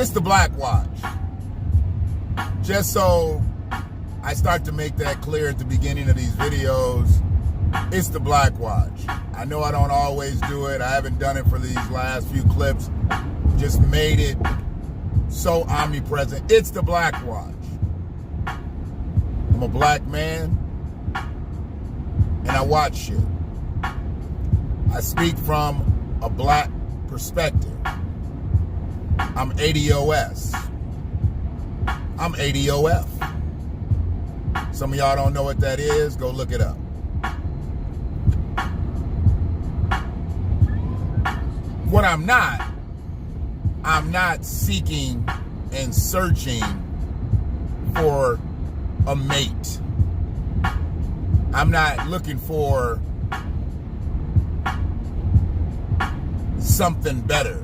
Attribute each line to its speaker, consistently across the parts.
Speaker 1: It's the BlackWatch. Just so I start to make that clear at the beginning of these videos, it's the BlackWatch. I know I don't always do it. I haven't done it for these last few clips. Just made it so omnipresent. It's the BlackWatch. I'm a black man, and I watch shit. I speak from a black perspective. I'm ADOS. I'm ADOF. Some of y'all don't know what that is. Go look it up. What I'm not seeking and searching for a mate. I'm not looking for something better.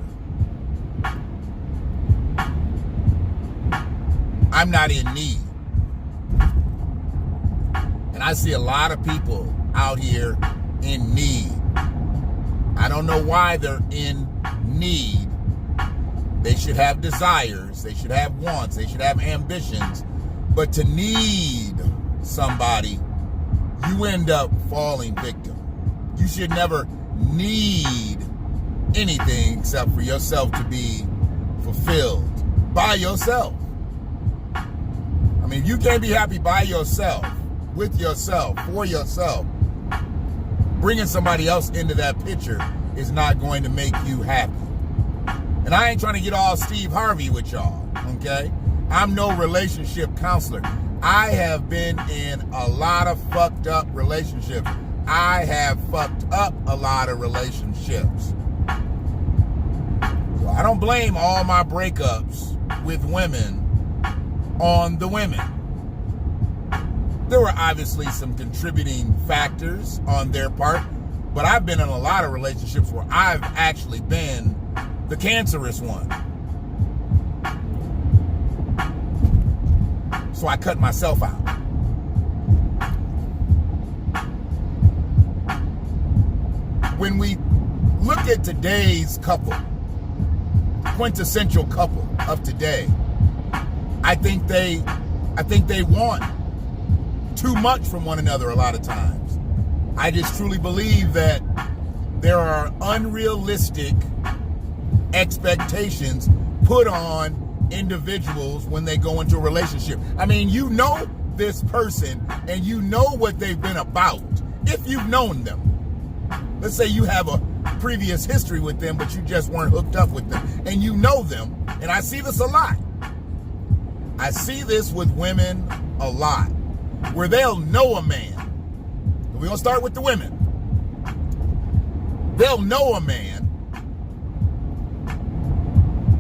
Speaker 1: I'm not in need. And I see a lot of people out here in need. I don't know why they're in need. They should have desires. They should have wants. They should have ambitions. But to need somebody, you end up falling victim. You should never need anything except for yourself to be fulfilled by yourself. I mean, you can't be happy by yourself, with yourself, for yourself. Bringing somebody else into that picture is not going to make you happy. And I ain't trying to get all Steve Harvey with y'all, okay? I'm no relationship counselor. I have been in a lot of fucked up relationships. I have fucked up a lot of relationships. So I don't blame all my breakups with women on the women. There were obviously some contributing factors on their part, but I've been in a lot of relationships where I've actually been the cancerous one. So I cut myself out. When we look at today's couple, quintessential couple of today, I think they want too much from one another a lot of times. I just truly believe that there are unrealistic expectations put on individuals when they go into a relationship. I mean, you know this person and you know what they've been about if you've known them. Let's say you have a previous history with them, but you just weren't hooked up with them, and you know them, and I see this a lot. I see this with women a lot, where they'll know a man. We're going to start with the women. They'll know a man,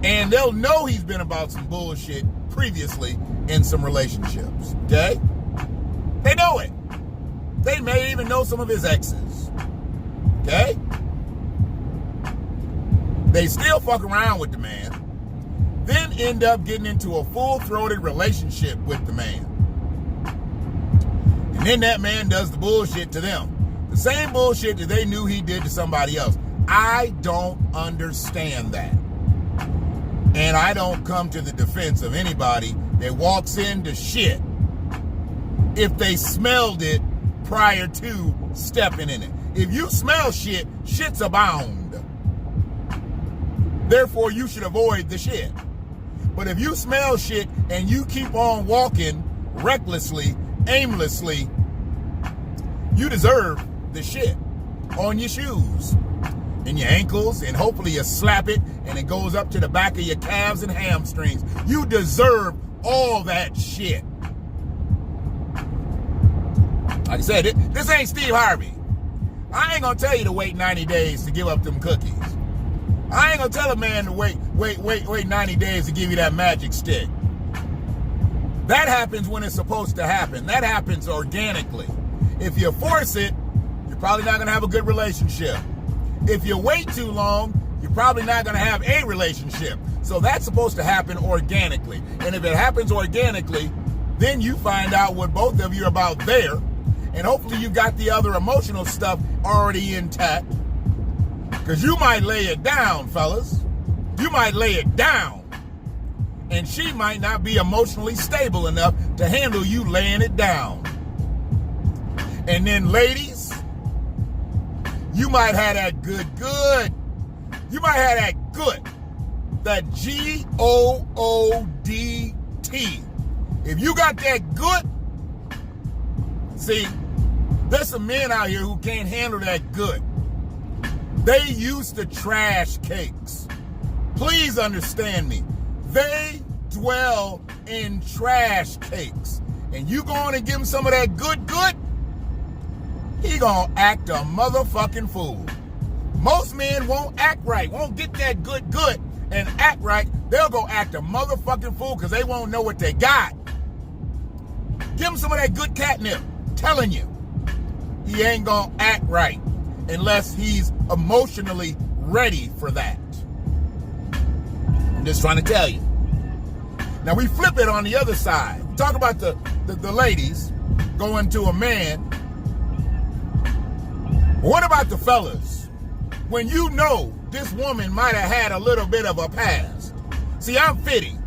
Speaker 1: and they'll know he's been about some bullshit previously in some relationships, okay? They know it. They may even know some of his exes, okay? They still fuck around with the man, then end up getting into a full-throated relationship with the man. And then that man does the bullshit to them. The same bullshit that they knew he did to somebody else. I don't understand that. And I don't come to the defense of anybody that walks into shit if they smelled it prior to stepping in it. If you smell shit, shit's abound. Therefore, you should avoid the shit. But if you smell shit and you keep on walking recklessly, aimlessly, you deserve the shit on your shoes and your ankles, and hopefully you slap it and it goes up to the back of your calves and hamstrings. You deserve all that shit. Like I said, this ain't Steve Harvey. I ain't gonna tell you to wait 90 days to give up them cookies. I ain't gonna tell a man to wait 90 days to give you that magic stick. That happens when it's supposed to happen. That happens organically. If you force it, you're probably not gonna have a good relationship. If you wait too long, you're probably not gonna have a relationship. So that's supposed to happen organically. And if it happens organically, then you find out what both of you are about there. And hopefully you got the other emotional stuff already intact. Because you might lay it down, fellas. You might lay it down. and she might not be emotionally stable enough to handle you laying it down. And then ladies, you might have that good. You might have that good, that G-O-O-D-T. If you got that good, see, there's some men out here who can't handle that good. They used to trash cakes. Please understand me. They dwell in trash cakes. And you go on and give him some of that good, he gonna act a motherfucking fool. Most men won't act right, won't get that good, and act right. They'll go act a motherfucking fool because they won't know what they got. Give him some of that good catnip. Telling you, he ain't gonna act right unless he's emotionally ready for that. I'm just trying to tell you. Now we flip it on the other side. Talk about the ladies going to a man. What about the fellas? When you know this woman might have had a little bit of a past. See, I'm 50.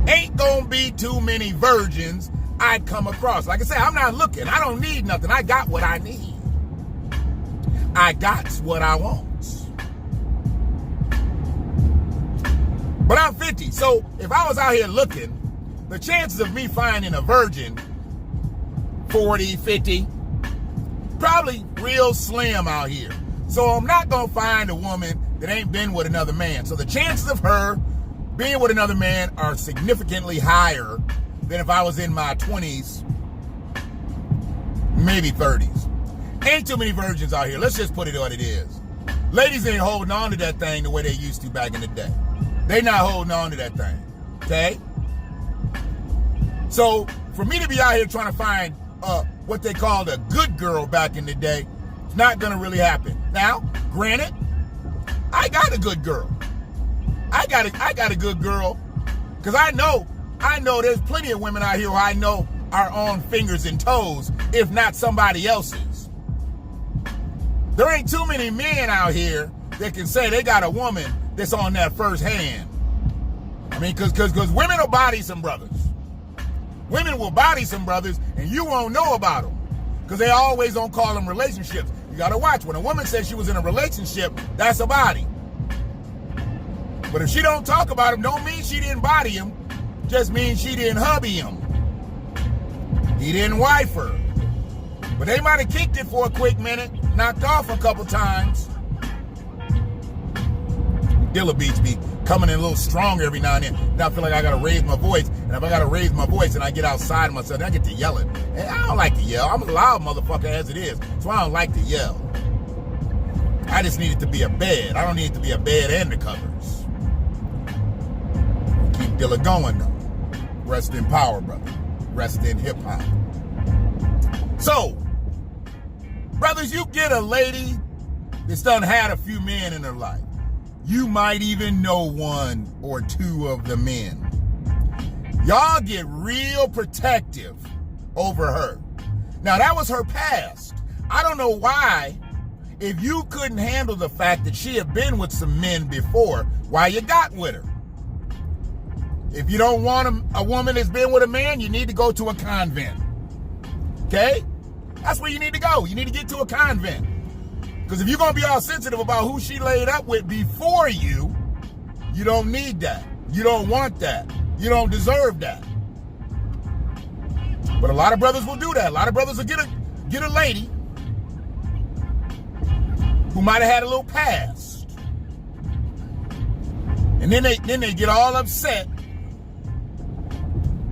Speaker 1: Ain't gonna be too many virgins I come across. Like I said, I'm not looking. I don't need nothing. I got what I need. I got what I want. But I'm 50. So if I was out here looking, the chances of me finding a virgin, 40, 50, probably real slim out here. So I'm not going to find a woman that ain't been with another man. So the chances of her being with another man are significantly higher than if I was in my 20s, maybe 30s. Ain't too many virgins out here. Let's just put it what it is. Ladies ain't holding on to that thing the way they used to back in the day. They not holding on to that thing, okay? So for me to be out here trying to find what they called a good girl back in the day, it's not gonna really happen. Now, granted, I got a good girl. I got a good girl, because I know there's plenty of women out here who I know are on fingers and toes, if not somebody else's. There ain't too many men out here that can say they got a woman that's on that first hand. I mean, because women will body some brothers. Women will body some brothers, and you won't know about them, because they always don't call them relationships. You got to watch. When a woman says she was in a relationship, that's a body. But if she don't talk about him, don't mean she didn't body him. Just means she didn't hubby him. He didn't wife her. But they might have kicked it for a quick minute, knocked off a couple times. Dilla beats be coming in a little stronger every now and then. Now I feel like I gotta raise my voice. And if I gotta raise my voice and I get outside of myself, then I get to yelling. And I don't like to yell. I'm a loud motherfucker as it is. So I don't like to yell. I just need it to be a bed. I don't need it to be a bed and the covers. Keep Dilla going though. Rest in power, brother. Rest in hip hop. So, brothers, you get a lady that's done had a few men in her life. You might even know one or two of the men. Y'all get real protective over her. Now, that was her past. I don't know why, if you couldn't handle the fact that she had been with some men before, why you got with her. If you don't want a woman that's been with a man, you need to go to a convent. Okay? That's where you need to go. You need to get to a convent. Because if you're going to be all sensitive about who she laid up with before you, you don't need that. You don't want that. You don't deserve that. But a lot of brothers will do that. A lot of brothers will get a lady who might have had a little past. And then they get all upset.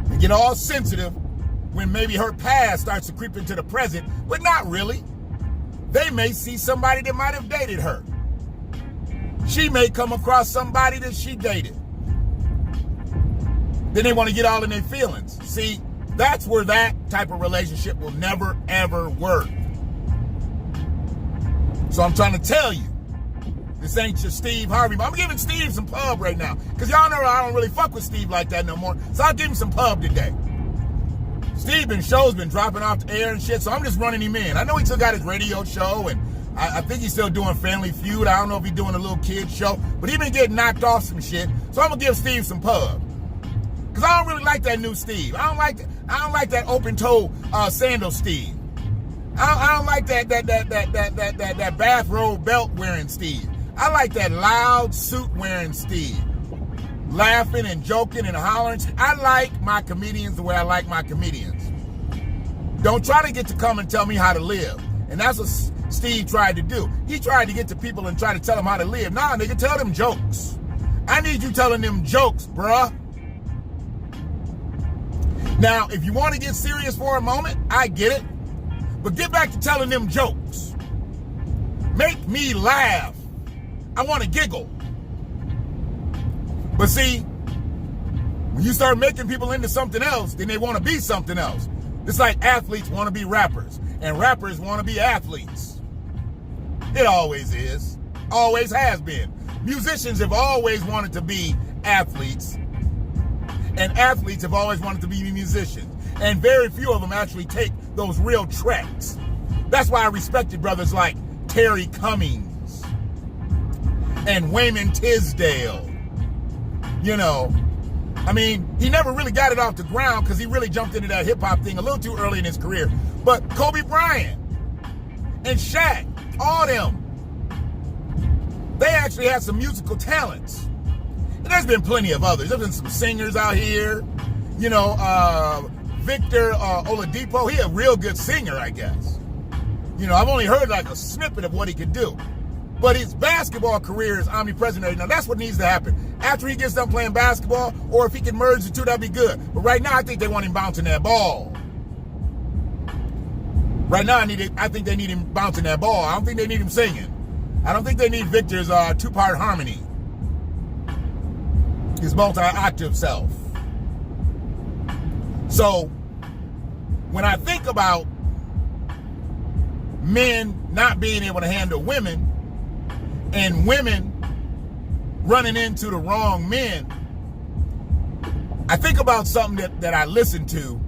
Speaker 1: They get all sensitive when maybe her past starts to creep into the present, but not really. They may see somebody that might have dated her. She may come across somebody that she dated. Then they want to get all in their feelings. See, that's where that type of relationship will never, ever work. So I'm trying to tell you, this ain't your Steve Harvey. But I'm giving Steve some pub right now. Because y'all know I don't really fuck with Steve like that no more. So I'll give him some pub today. Steve show's been dropping off the air and shit, so I'm just running him in. I know he still got his radio show and I think he's still doing Family Feud. I don't know if he's doing a little kid show, but he been getting knocked off some shit. So I'm gonna give Steve some pub, cause I don't really like that new Steve. I don't like that open toe sandal Steve. I don't like that bathrobe belt wearing Steve. I like that loud suit wearing Steve, laughing and joking and hollering. I like my comedians the way I like my comedians. Don't try to get to come and tell me how to live. And that's what Steve tried to do. He tried to get to people and try to tell them how to live. Nah, nigga, tell them jokes. I need you telling them jokes, bruh. Now, if you want to get serious for a moment, I get it. But get back to telling them jokes. Make me laugh. I want to giggle. But see, when you start making people into something else, then they want to be something else. It's like athletes want to be rappers, and rappers want to be athletes. It always is. Always has been. Musicians have always wanted to be athletes, and athletes have always wanted to be musicians. And very few of them actually take those real treks. That's why I respected brothers like Terry Cummings and Wayman Tisdale. You know, I mean, he never really got it off the ground because he really jumped into that hip-hop thing a little too early in his career. But Kobe Bryant and Shaq, all them, they actually had some musical talents. And there's been plenty of others. There's been some singers out here. You know, Victor Oladipo, he a real good singer, I guess. You know, I've only heard like a snippet of what he could do. But his basketball career is omnipresent right now. That's what needs to happen. After he gets done playing basketball, or if he can merge the two, that'd be good. But right now, I think they want him bouncing that ball. Right now, I think they need him bouncing that ball. I don't think they need him singing. I don't think they need Victor's two-part harmony. His multi-octave self. So, when I think about men not being able to handle women, and women running into the wrong men, I think about something that I listened to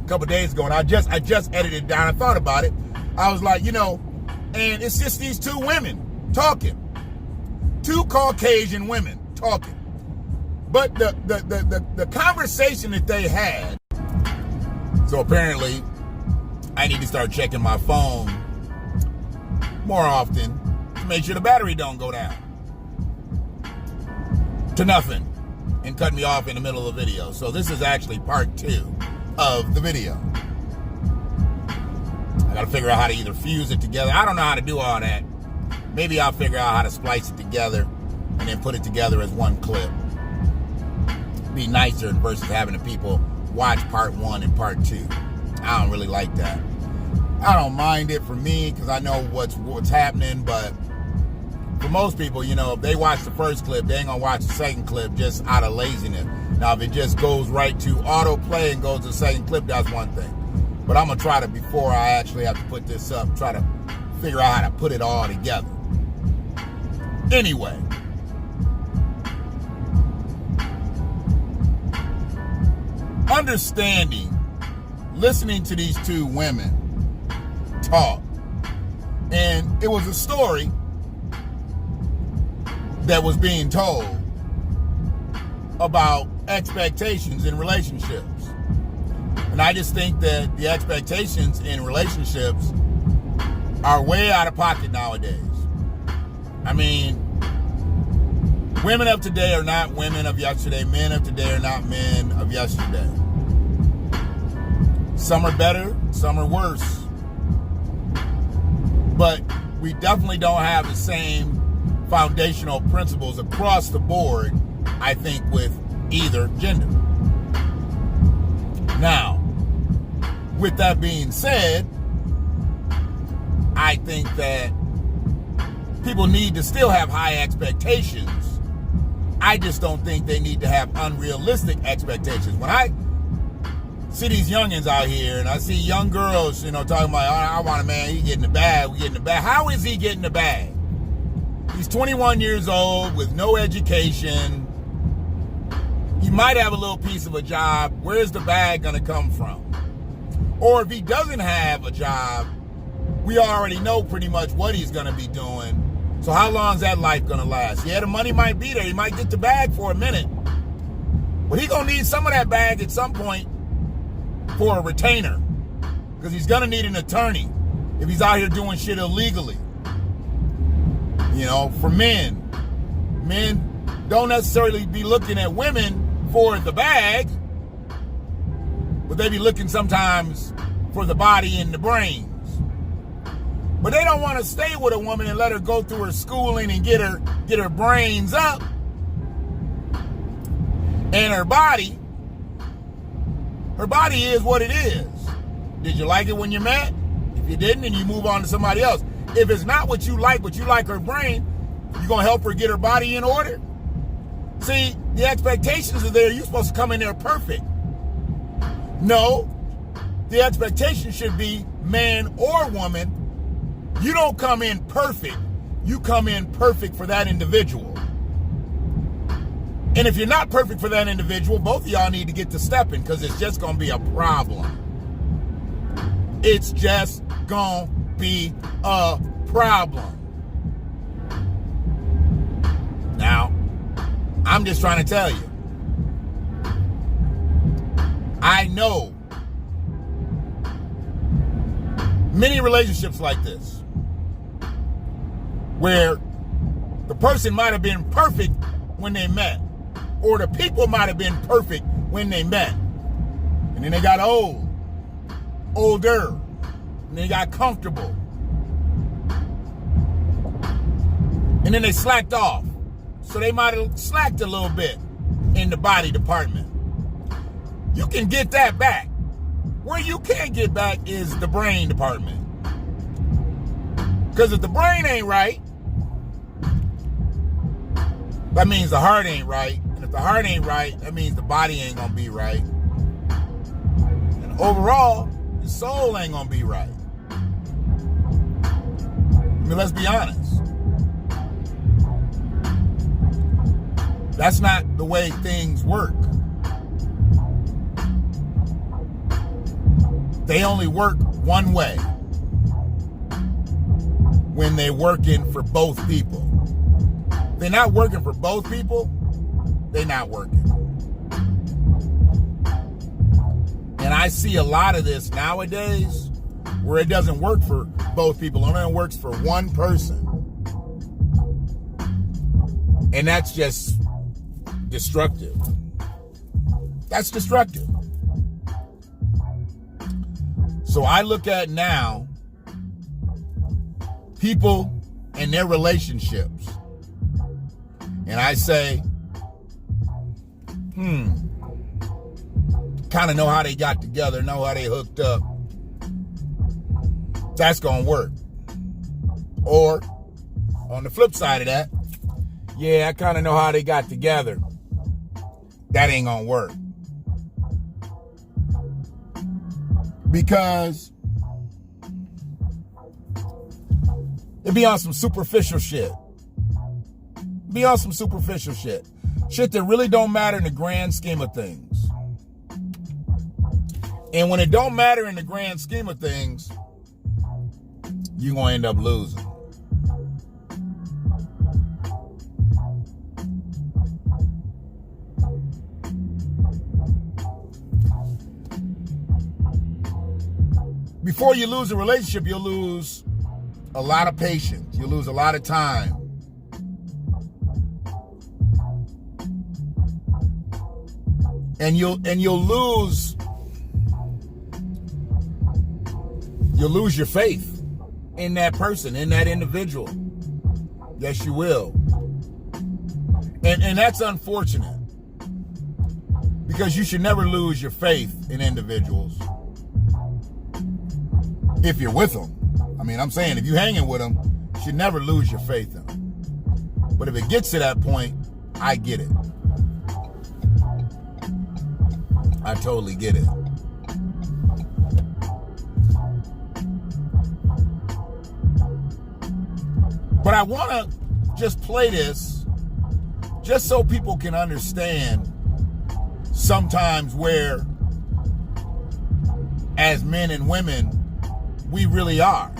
Speaker 1: a couple days ago, and I just edited it down. I thought about it. I was like, you know, and it's just these two women talking, two Caucasian women talking, but the conversation that they had. So apparently, I need to start checking my phone more often. Make sure the battery don't go down to nothing and cut me off in the middle of the video. So this is actually part 2 of the video. I gotta figure out how to either fuse it together. I don't know how to do all that. Maybe I'll figure out how to splice it together and then put it together as one clip. Be nicer versus having the people watch part 1 and part 2. I don't really like that. I don't mind it for me because I know what's happening, but for most people, you know, if they watch the first clip, they ain't gonna watch the second clip just out of laziness. Now, if it just goes right to autoplay and goes to the second clip, that's one thing. But I'm gonna try to, before I actually have to put this up, try to figure out how to put it all together. Anyway. Understanding, listening to these two women talk. And it was a story that was being told about expectations in relationships. And I just think that the expectations in relationships are way out of pocket nowadays. I mean, women of today are not women of yesterday. Men of today are not men of yesterday. Some are better, some are worse. But we definitely don't have the same foundational principles across the board, I think, with either gender. Now, with that being said, I think that people need to still have high expectations. I just don't think they need to have unrealistic expectations. When I see these youngins out here and I see young girls, you know, talking about, I want a man, he getting the bag, we getting the bag. How is he getting the bag? He's 21 years old with no education. He might have a little piece of a job. Where's the bag going to come from? Or if he doesn't have a job, we already know pretty much what he's going to be doing. So how long is that life going to last? Yeah, the money might be there. He might get the bag for a minute. But he's going to need some of that bag at some point for a retainer. Because he's going to need an attorney if he's out here doing shit illegally. You know, for men don't necessarily be looking at women for the bag, but they be looking sometimes for the body and the brains. But they don't want to stay with a woman and let her go through her schooling and get her brains up. And her body is what it is. Did you like it when you met? If you didn't, then you move on to somebody else. If it's not what you like, but you like her brain, you gonna help her get her body in order? See, the expectations are there. You're supposed to come in there perfect. No, the expectation should be man or woman. You don't come in perfect. You come in perfect for that individual. And if you're not perfect for that individual, both of y'all need to get to stepping, because it's just going to be a problem. It's just going to be a problem. Now, I'm just trying to tell you. I know many relationships like this, where the person might have been perfect when they met, or the people might have been perfect when they met, and then they got older, and they got comfortable, and then they slacked off. So they might have slacked a little bit in the body department. You can get that back. Where you can't get back is the brain department. Because if the brain ain't right, that means the heart ain't right. And if the heart ain't right, that means the body ain't going to be right. And overall, the soul ain't going to be right. I mean, let's be honest. That's not the way things work. They only work one way. When they're working for both people. If they're not working for both people, they're not working. And I see a lot of this nowadays where it doesn't work for both people. It only works for one person. And that's just destructive. That's destructive. So I look at now people and their relationships, and I say, kind of know how they got together, know how they hooked up. That's gonna work. Or on the flip side of that, yeah, I kind of know how they got together. That ain't gonna work. Because it be on some superficial shit. Be on some superficial shit. Shit that really don't matter in the grand scheme of things. And when it don't matter in the grand scheme of things, you're gonna end up losing. Before you lose a relationship, you'll lose a lot of patience. You'll lose a lot of time. And you'll lose your faith in that person, in that individual. Yes, you will. And that's unfortunate. Because you should never lose your faith in individuals. If you're with them. I mean, I'm saying if you're hanging with them, you should never lose your faith in them. But if it gets to that point, I get it. I totally get it. But I want to just play this just so people can understand sometimes where, as men and women, we really are.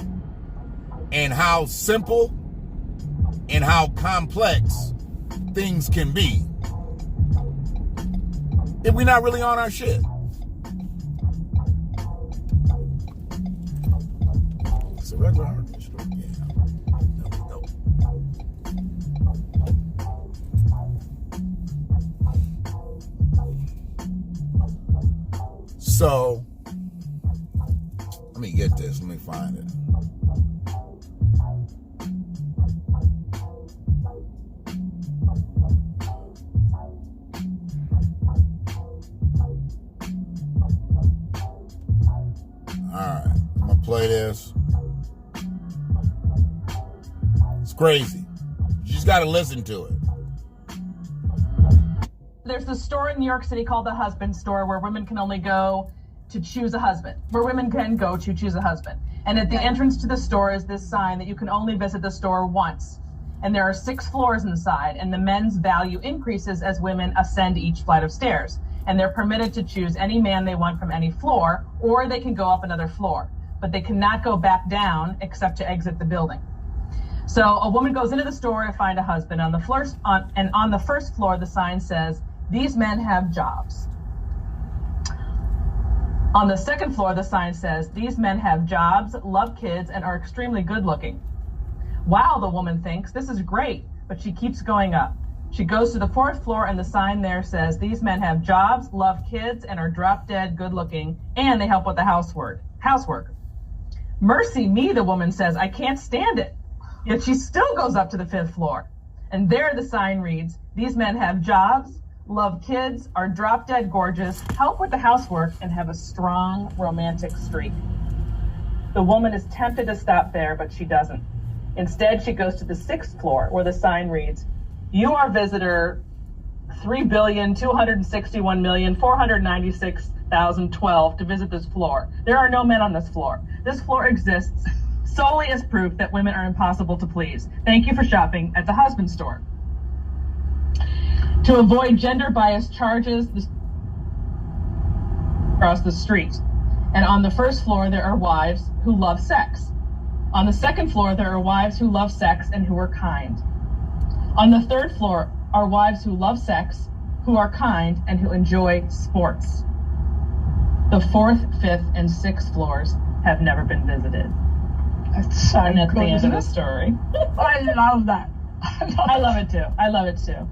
Speaker 1: and how simple and how complex things can be if we're not really on our shit. It's a regular hardware store. Yeah. There we go. So, let me get this. Let me find it. Alright, I'm gonna play this. It's crazy. You just gotta listen to it.
Speaker 2: There's this store in New York City called the Husband Store where women can only go to choose a husband. Where women can go to choose a husband. And at the entrance to the store is this sign that you can only visit the store once. And there are 6 floors inside, and the men's value increases as women ascend each flight of stairs. And they're permitted to choose any man they want from any floor, or they can go up another floor. But they cannot go back down except to exit the building. So a woman goes into the store to find a husband. On the first floor, the sign says, "These men have jobs." On the second floor, the sign says, "These men have jobs, love kids, and are extremely good looking." Wow, the woman thinks, this is great, but she keeps going up. She goes to the 4th floor, and the sign there says, "These men have jobs, love kids, and are drop dead good looking, and they help with the housework." Mercy me, the woman says, "I can't stand it." Yet she still goes up to the 5th floor. And there the sign reads, "These men have jobs, love kids, are drop dead gorgeous, help with the housework, and have a strong romantic streak." The woman is tempted to stop there, but she doesn't. Instead, she goes to the 6th floor, where the sign reads, "You are visitor 3,261,496,012 to visit this floor. There are no men on this floor. This floor exists solely as proof that women are impossible to please. Thank you for shopping at the Husband Store." To avoid gender bias charges across the street. And on the 1st floor, there are wives who love sex. On the 2nd floor, there are wives who love sex and who are kind. On the 3rd floor are wives who love sex, who are kind, and who enjoy sports. The 4th, 5th, and 6th floors have never been visited.
Speaker 3: That's so
Speaker 2: And that's
Speaker 3: good,
Speaker 2: the end
Speaker 3: isn't
Speaker 2: of the
Speaker 3: it?
Speaker 2: story.
Speaker 3: I love that.
Speaker 2: I love it too. I love it too.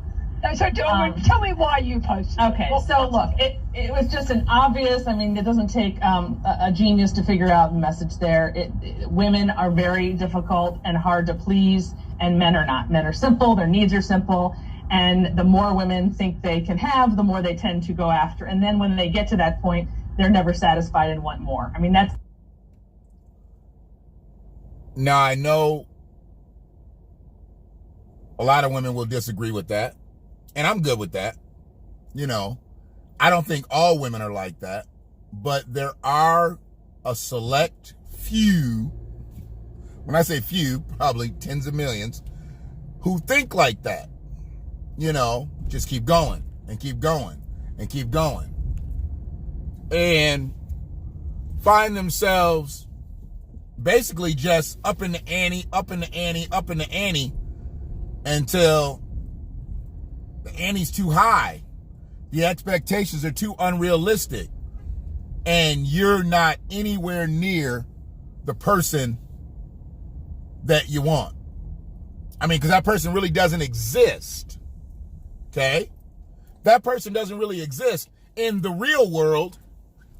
Speaker 3: So tell me why you posted it.
Speaker 2: Okay, so look, it was just an obvious, I mean, it doesn't take a genius to figure out the message there. Women are very difficult and hard to please, and men are not. Men are simple, their needs are simple, and the more women think they can have, the more they tend to go after. And then when they get to that point, they're never satisfied and want more. I mean, that's...
Speaker 1: Now, I know a lot of women will disagree with that, and I'm good with that. You know, I don't think all women are like that, but there are a select few, when I say few, probably tens of millions, who think like that. You know, just keep going and keep going and keep going, and find themselves basically just up in the ante, up in the ante, up in the ante, until the ante's too high. The expectations are too unrealistic, and you're not anywhere near the person that you want. I mean, because that person really doesn't exist. Okay? That person doesn't really exist in the real world,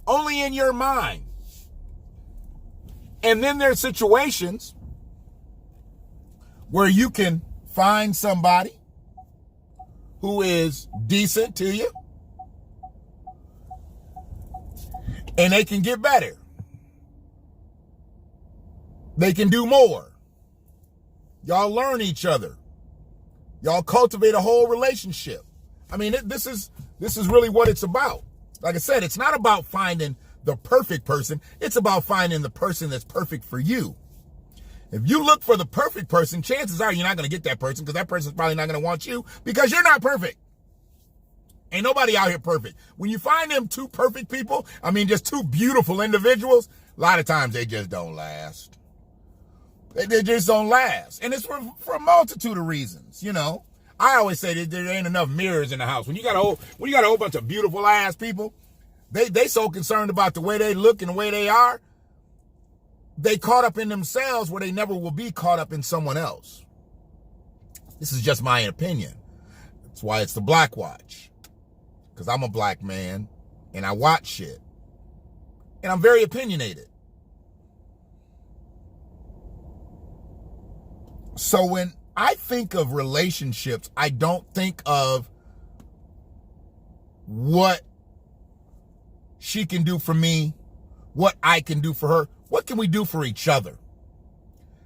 Speaker 1: only in your mind. And then there's situations where you can find somebody who is decent to you, and they can get better. They can do more. Y'all learn each other. Y'all cultivate a whole relationship. I mean, this is really what it's about. Like I said, it's not about finding the perfect person. It's about finding the person that's perfect for you. If you look for the perfect person, chances are you're not going to get that person, because that person's probably not going to want you because you're not perfect. Ain't nobody out here perfect. When you find them two perfect people, I mean, just two beautiful individuals, a lot of times they just don't last. They just don't last. And it's for a multitude of reasons, you know. I always say that there ain't enough mirrors in the house. When you got a whole bunch of beautiful ass people, they so concerned about the way they look and the way they are, they caught up in themselves where they never will be caught up in someone else. This is just my opinion. That's why it's the BlackWatch. Because I'm a black man and I watch shit. And I'm very opinionated. So when I think of relationships, I don't think of what she can do for me, what I can do for her. What can we do for each other?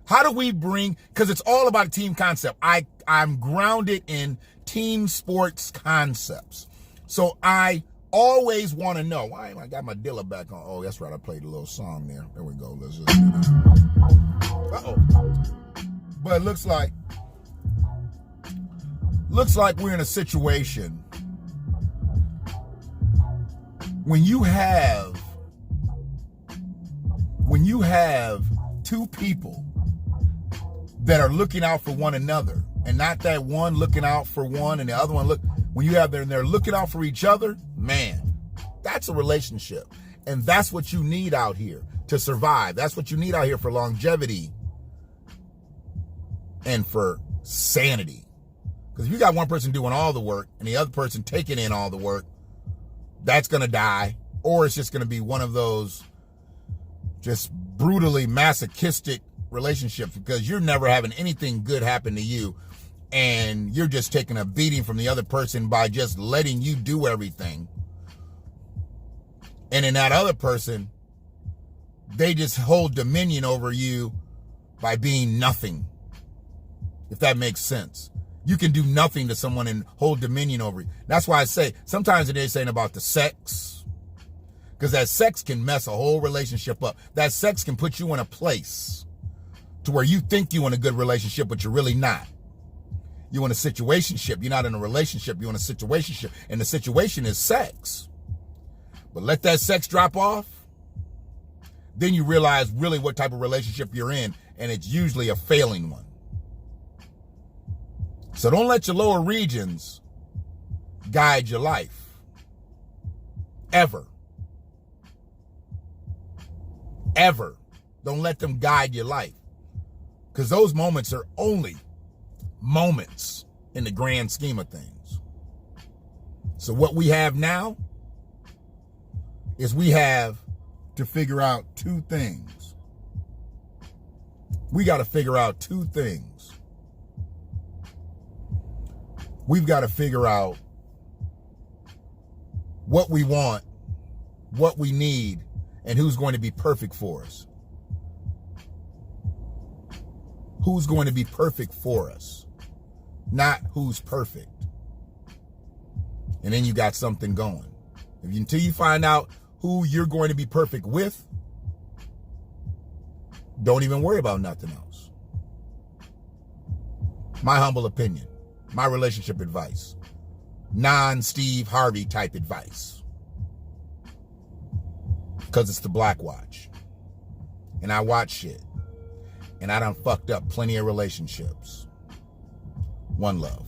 Speaker 1: How do we bring, because it's all about a team concept. I'm grounded in team sports concepts. So I always want to know, why am I got my Dilla back on? Oh, that's right, I played a little song there. There we go, let's just do this. Uh-oh. But it looks like we're in a situation when you have two people that are looking out for one another, and not that one looking out for one and the other one when you have they're looking out for each other, man, that's a relationship. And that's what you need out here to survive. That's what you need out here for longevity and for sanity. Because if you got one person doing all the work and the other person taking in all the work, that's going to die. Or it's just going to be one of those just brutally masochistic relationships because you're never having anything good happen to you. And you're just taking a beating from the other person by just letting you do everything. And in that other person, they just hold dominion over you by being nothing. If that makes sense. You can do nothing to someone and hold dominion over you. That's why I say, sometimes it is saying about the sex. Because that sex can mess a whole relationship up. That sex can put you in a place to where you think you're in a good relationship, but you're really not. You're in a situationship. You're not in a relationship. You're in a situationship. And the situation is sex. But let that sex drop off. Then you realize really what type of relationship you're in. And it's usually a failing one. So don't let your lower regions guide your life. Ever. Ever. Don't let them guide your life. Because those moments are only moments in the grand scheme of things. So what we have now is we have to figure out two things. We got to figure out two things. We've got to figure out what we want, what we need, and who's going to be perfect for us. Who's going to be perfect for us, not who's perfect. And then you got something going. Until you find out who you're going to be perfect with, don't even worry about nothing else. My humble opinion, my relationship advice, non-Steve Harvey type advice. Because it's the BlackWatch. And I watch shit. And I done fucked up plenty of relationships. One love.